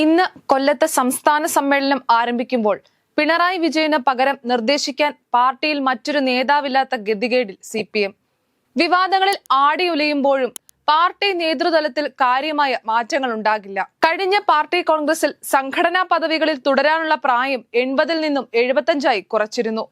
ഇന്ന് കൊല്ലത്ത് സംസ്ഥാന സമ്മേളനം ആരംഭിക്കുമ്പോൾ പിണറായി വിജയന് പകരം നിർദ്ദേശിക്കാൻ പാർട്ടിയിൽ മറ്റൊരു നേതാവില്ലാത്ത ഗതികേടിൽ CPM. വിവാദങ്ങളിൽ ആടിയുലയുമ്പോഴും പാർട്ടി നേതൃതലത്തിൽ കാര്യമായ മാറ്റങ്ങൾ ഉണ്ടാകില്ല. കഴിഞ്ഞ പാർട്ടി കോൺഗ്രസിൽ സംഘടനാ പദവികളിൽ തുടരാനുള്ള പ്രായം 80-ൽ നിന്നും 75-ആയി കുറച്ചിരുന്നു.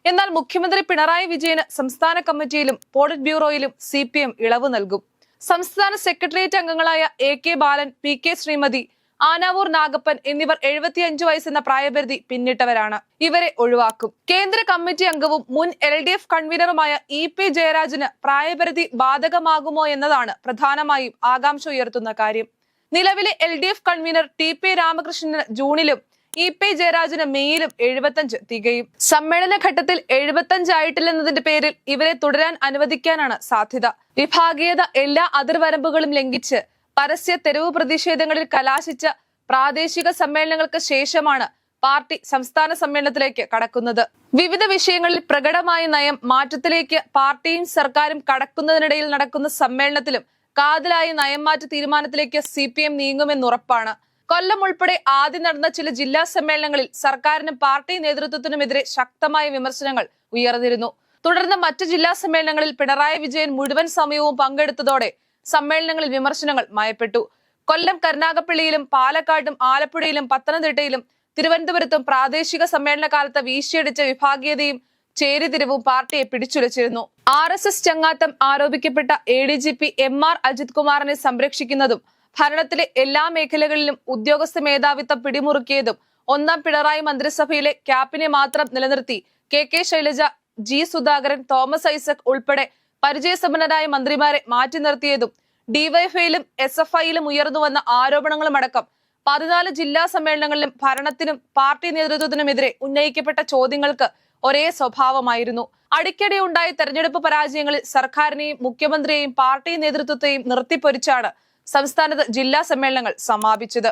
എന്നാൽ മുഖ്യമന്ത്രി പിണറായി വിജയന് സംസ്ഥാന കമ്മിറ്റിയിലും പോളിറ്റ് ബ്യൂറോയിലും CPM ഇളവ് നൽകും. സംസ്ഥാന സെക്രട്ടേറിയറ്റ് അംഗങ്ങളായ AK ബാലൻ, PK ശ്രീമതി, ആനാവൂർ നാഗപ്പൻ എന്നിവർ 75 വയസ്സെന്ന പ്രായപരിധി പിന്നിട്ടവരാണ്. ഇവരെ ഒഴിവാക്കും. കേന്ദ്ര കമ്മിറ്റി അംഗവും മുൻ LDF കൺവീനറുമായ EP ജയരാജന് പ്രായപരിധി ബാധകമാകുമോ എന്നതാണ് പ്രധാനമായും ആകാംക്ഷ ഉയർത്തുന്ന കാര്യം. നിലവിലെ LDF കൺവീനർ TP രാമകൃഷ്ണന് ജൂണിലും EP ജയരാജന് മെയ്യിലും 75 തികയും. സമ്മേളന ഘട്ടത്തിൽ 75 ആയിട്ടില്ലെന്നതിന്റെ പേരിൽ ഇവരെ തുടരാൻ അനുവദിക്കാനാണ് സാധ്യത. വിഭാഗീയത എല്ലാ അതിർവരമ്പുകളും ലംഘിച്ച് പരസ്യ തെരുവ് പ്രതിഷേധങ്ങളിൽ കലാശിച്ച പ്രാദേശിക സമ്മേളനങ്ങൾക്ക് ശേഷമാണ് പാർട്ടി സംസ്ഥാന സമ്മേളനത്തിലേക്ക് കടക്കുന്നത്. വിവിധ വിഷയങ്ങളിൽ പ്രകടമായ നയം മാറ്റത്തിലേക്ക് പാർട്ടിയും സർക്കാരും കടക്കുന്നതിനിടയിൽ നടക്കുന്ന സമ്മേളനത്തിലും കാതലായ നയം മാറ്റ തീരുമാനത്തിലേക്ക് CPM നീങ്ങുമെന്നുറപ്പാണ്. കൊല്ലം ഉൾപ്പെടെ ആദ്യം നടന്ന ചില ജില്ലാ സമ്മേളനങ്ങളിൽ സർക്കാരിനും പാർട്ടി നേതൃത്വത്തിനുമെതിരെ ശക്തമായ വിമർശനങ്ങൾ ഉയർന്നിരുന്നു. തുടർന്ന് മറ്റ് ജില്ലാ സമ്മേളനങ്ങളിൽ പിണറായി വിജയൻ മുഴുവൻ സമയവും പങ്കെടുത്തതോടെ സമ്മേളനങ്ങളിൽ വിമർശനങ്ങൾ മയപ്പെട്ടു. കൊല്ലം, കരുനാഗപ്പള്ളിയിലും പാലക്കാടും ആലപ്പുഴയിലും പത്തനംതിട്ടയിലും തിരുവനന്തപുരത്തും പ്രാദേശിക സമ്മേളന കാലത്ത് വീശിയടിച്ച വിഭാഗീയതയും ചേരിതിരിവും പാർട്ടിയെ പിടിച്ചുലച്ചിരുന്നു. RSS ചങ്ങാത്തം ആരോപിക്കപ്പെട്ട ADGP MR അജിത് കുമാറിനെ സംരക്ഷിക്കുന്നതും ഭരണത്തിലെ എല്ലാ മേഖലകളിലും ഉദ്യോഗസ്ഥ മേധാവിത്വം പിടിമുറുക്കിയതും ഒന്നാം പിണറായി മന്ത്രിസഭയിലെ ക്യാപ്പിനെ മാത്രം നിലനിർത്തി KK Shailaja, G Sudhakaran, Thomas Isaac ഉൾപ്പെടെ പരിചയസമ്പന്നരായ മന്ത്രിമാരെ മാറ്റി നിർത്തിയതും DYFIയിലും SFIയിലും ഉയർന്നു വന്ന ആരോപണങ്ങളുമടക്കം 14 ജില്ലാ സമ്മേളനങ്ങളിലും ഭരണത്തിനും പാർട്ടി നേതൃത്വത്തിനുമെതിരെ ഉന്നയിക്കപ്പെട്ട ചോദ്യങ്ങൾക്ക് ഒരേ സ്വഭാവമായിരുന്നു. അടിക്കടി ഉണ്ടായ തെരഞ്ഞെടുപ്പ് പരാജയങ്ങളിൽ സർക്കാരിനെയും മുഖ്യമന്ത്രിയെയും പാർട്ടി നേതൃത്വത്തെയും നിർത്തിപ്പൊരിച്ചാണ് സംസ്ഥാനത്ത് ജില്ലാ സമ്മേളനങ്ങൾ സമാപിച്ചത്.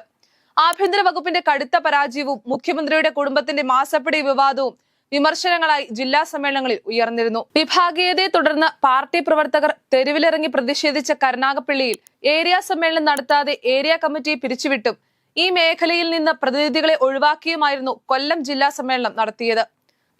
ആഭ്യന്തര വകുപ്പിന്റെ കടുത്ത പരാജയവും മുഖ്യമന്ത്രിയുടെ കുടുംബത്തിന്റെ മാസപ്പടി വിവാദവും വിമർശനങ്ങളായി ജില്ലാ സമ്മേളനങ്ങളിൽ ഉയർന്നിരുന്നു. വിഭാഗീയതയെ തുടർന്ന് പാർട്ടി പ്രവർത്തകർ തെരുവിലിറങ്ങി പ്രതിഷേധിച്ച കരുനാഗപ്പള്ളിയിൽ ഏരിയ സമ്മേളനം നടത്താതെ ഏരിയ കമ്മിറ്റി പിരിച്ചുവിട്ടും ഈ മേഖലയിൽ നിന്ന് പ്രതിനിധികളെ ഒഴിവാക്കിയുമായിരുന്നു കൊല്ലം ജില്ലാ സമ്മേളനം നടത്തിയത്.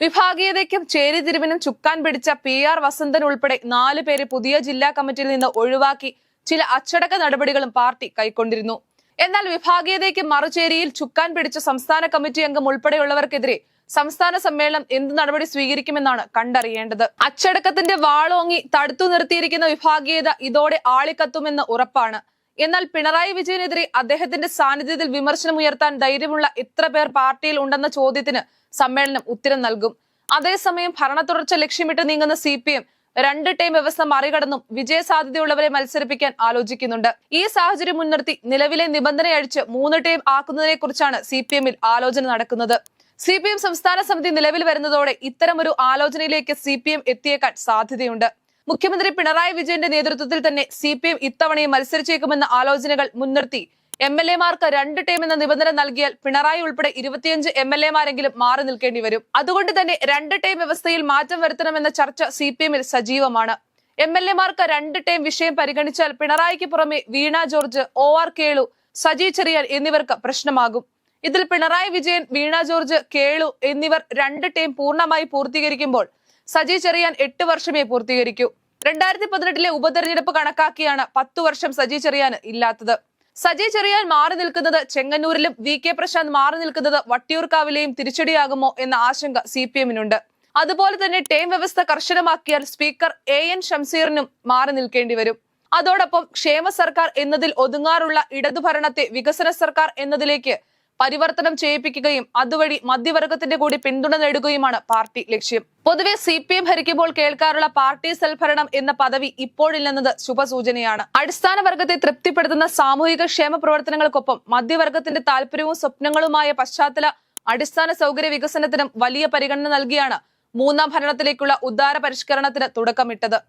വിഭാഗീയതയ്ക്കും ചേരിതിരിവിനും ചുക്കാൻ പിടിച്ച PR വസന്തൻ ഉൾപ്പെടെ 4 പേരെ പുതിയ ജില്ലാ കമ്മിറ്റിയിൽ നിന്ന് ഒഴിവാക്കി ചില അച്ചടക്ക നടപടികളും പാർട്ടി കൈക്കൊണ്ടിരുന്നു. എന്നാൽ വിഭാഗീയതയ്ക്ക് മറുചേരിയിൽ ചുക്കാൻ പിടിച്ച സംസ്ഥാന കമ്മിറ്റി അംഗം ഉൾപ്പെടെയുള്ളവർക്കെതിരെ സംസ്ഥാന സമ്മേളനം എന്ത് നടപടി സ്വീകരിക്കുമെന്നാണ് കണ്ടറിയേണ്ടത്. അച്ചടക്കത്തിന്റെ വാളോങ്ങി തടുത്തു നിർത്തിയിരിക്കുന്ന വിഭാഗീയത ഇതോടെ ആളിക്കത്തുമെന്ന് ഉറപ്പാണ്. എന്നാൽ പിണറായി വിജയനെതിരെ അദ്ദേഹത്തിന്റെ സാന്നിധ്യത്തിൽ വിമർശനം ഉയർത്താൻ ധൈര്യമുള്ള എത്ര പേർ പാർട്ടിയിൽ ഉണ്ടെന്ന ചോദ്യത്തിന് സമ്മേളനം ഉത്തരം നൽകും. അതേസമയം ഭരണ തുടർച്ച ലക്ഷ്യമിട്ട് നീങ്ങുന്ന CPM 2 ടേം വ്യവസ്ഥ മറികടന്നും വിജയസാധ്യതയുള്ളവരെ മത്സരിപ്പിക്കാൻ ആലോചിക്കുന്നുണ്ട്. ഈ സാഹചര്യം മുൻനിർത്തി നിലവിലെ നിബന്ധനയഴിച്ച് 3 ടേം ആക്കുന്നതിനെ കുറിച്ചാണ് CPMൽ ആലോചന നടക്കുന്നത്. CPM സംസ്ഥാന സമിതി നിലവിൽ വരുന്നതോടെ ഇത്തരമൊരു ആലോചനയിലേക്ക് CPM എത്തിയേക്കാൻ സാധ്യതയുണ്ട്. മുഖ്യമന്ത്രി പിണറായി വിജയന്റെ നേതൃത്വത്തിൽ തന്നെ CPM ഇത്തവണയും മത്സരിച്ചേക്കുമെന്ന ആലോചനകൾ മുൻനിർത്തി MLA-മാർക്ക് 2 ടേം എന്ന നിബന്ധന നൽകിയാൽ പിണറായി ഉൾപ്പെടെ 25 MLA-മാരെങ്കിലും മാറി നിൽക്കേണ്ടി വരും. അതുകൊണ്ട് തന്നെ 2 ടേം വ്യവസ്ഥയിൽ മാറ്റം വരുത്തണമെന്ന ചർച്ച CPMൽ സജീവമാണ്. MLA-മാർക്ക് 2 ടേം വിഷയം പരിഗണിച്ചാൽ പിണറായിക്ക് പുറമെ വീണ ജോർജ്, OR കേളു, സജി ചെറിയാൻ എന്നിവർക്ക് പ്രശ്നമാകും. ഇതിൽ പിണറായി വിജയൻ, വീണ ജോർജ്, കേളു എന്നിവർ 2 ടേം പൂർണ്ണമായി പൂർത്തീകരിക്കുമ്പോൾ സജി ചെറിയാൻ 8 വർഷമേ പൂർത്തീകരിക്കൂ. 2018-ലെ ഉപതെരഞ്ഞെടുപ്പ് കണക്കാക്കിയാണ് 10 വർഷം സജി ചെറിയാൻ ഇല്ലാത്തത്. സജി ചെറിയാൻ മാറി നിൽക്കുന്നത് ചെങ്ങന്നൂരിലും VK പ്രശാന്ത് മാറി നിൽക്കുന്നത് വട്ടിയൂർക്കാവിലെയും തിരിച്ചടിയാകുമോ എന്ന ആശങ്ക CPMനുണ്ട്. അതുപോലെ തന്നെ ടേം വ്യവസ്ഥ കർശനമാക്കിയാൽ സ്പീക്കർ AN ഷംസീറിനും മാറി നിൽക്കേണ്ടി വരും. അതോടൊപ്പം ക്ഷേമ സർക്കാർ എന്നതിൽ ഒതുങ്ങാറുള്ള ഇടതുഭരണത്തെ വികസന സർക്കാർ എന്നതിലേക്ക് പരിവർത്തനം ചെയ്യിപ്പിക്കുകയും അതുവഴി മധ്യവർഗത്തിന്റെ കൂടി പിന്തുണ നേടുകയുമാണ് പാർട്ടി ലക്ഷ്യം. പൊതുവെ CPM ഭരിക്കുമ്പോൾ കേൾക്കാറുള്ള പാർട്ടി സെൽഭരണം എന്ന പദവി ഇപ്പോഴില്ലെന്നത് ശുഭസൂചനയാണ്. അടിസ്ഥാന വർഗത്തെ തൃപ്തിപ്പെടുത്തുന്ന സാമൂഹിക ക്ഷേമ പ്രവർത്തനങ്ങൾക്കൊപ്പം മധ്യവർഗത്തിന്റെ താല്പര്യവും സ്വപ്നങ്ങളുമായ പശ്ചാത്തല അടിസ്ഥാന സൗകര്യ വികസനത്തിനും വലിയ പരിഗണന നൽകിയാണ് 3ാം ഭരണത്തിലേക്കുള്ള ഉദാര പരിഷ്കരണത്തിന് തുടക്കമിട്ടത്.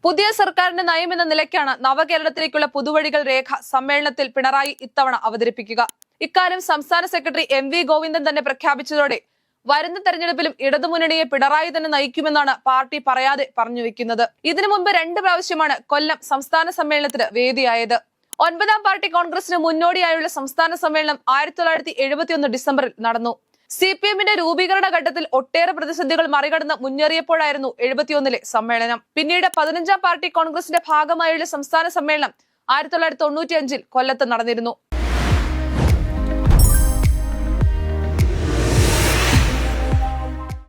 പുതിയ സർക്കാരിന്റെ നയം എന്ന നിലയ്ക്കാണ് നവകേരളത്തിലേക്കുള്ള പുതുവഴികൾ രേഖ സമ്മേളനത്തിൽ പിണറായി ഇത്തവണ അവതരിപ്പിക്കുക. ഇക്കാര്യം സംസ്ഥാന സെക്രട്ടറി MV ഗോവിന്ദൻ തന്നെ പ്രഖ്യാപിച്ചതോടെ വരുന്ന തെരഞ്ഞെടുപ്പിലും ഇടതുമുന്നണിയെ പിണറായി തന്നെ നയിക്കുമെന്നാണ് പാർട്ടി പറയാതെ പറഞ്ഞു വെക്കുന്നത്. ഇതിനു മുമ്പ് 2 പ്രാവശ്യമാണ് കൊല്ലം സംസ്ഥാന സമ്മേളനത്തിന് വേദിയായത്. 9ാം പാർട്ടി കോൺഗ്രസിന് മുന്നോടിയായുള്ള സംസ്ഥാന സമ്മേളനം 1971 ഡിസംബറിൽ നടന്നു. CPM-ന്റെ രൂപീകരണ ഘട്ടത്തിൽ ഒട്ടേറെ പ്രതിസന്ധികൾ മറികടന്ന് മുന്നേറിയപ്പോഴായിരുന്നു 71-ലെ സമ്മേളനം. പിന്നീട് 15ാം പാർട്ടി കോൺഗ്രസിന്റെ ഭാഗമായുള്ള സംസ്ഥാന സമ്മേളനം 1995-ൽ കൊല്ലത്ത് നടന്നിരുന്നു.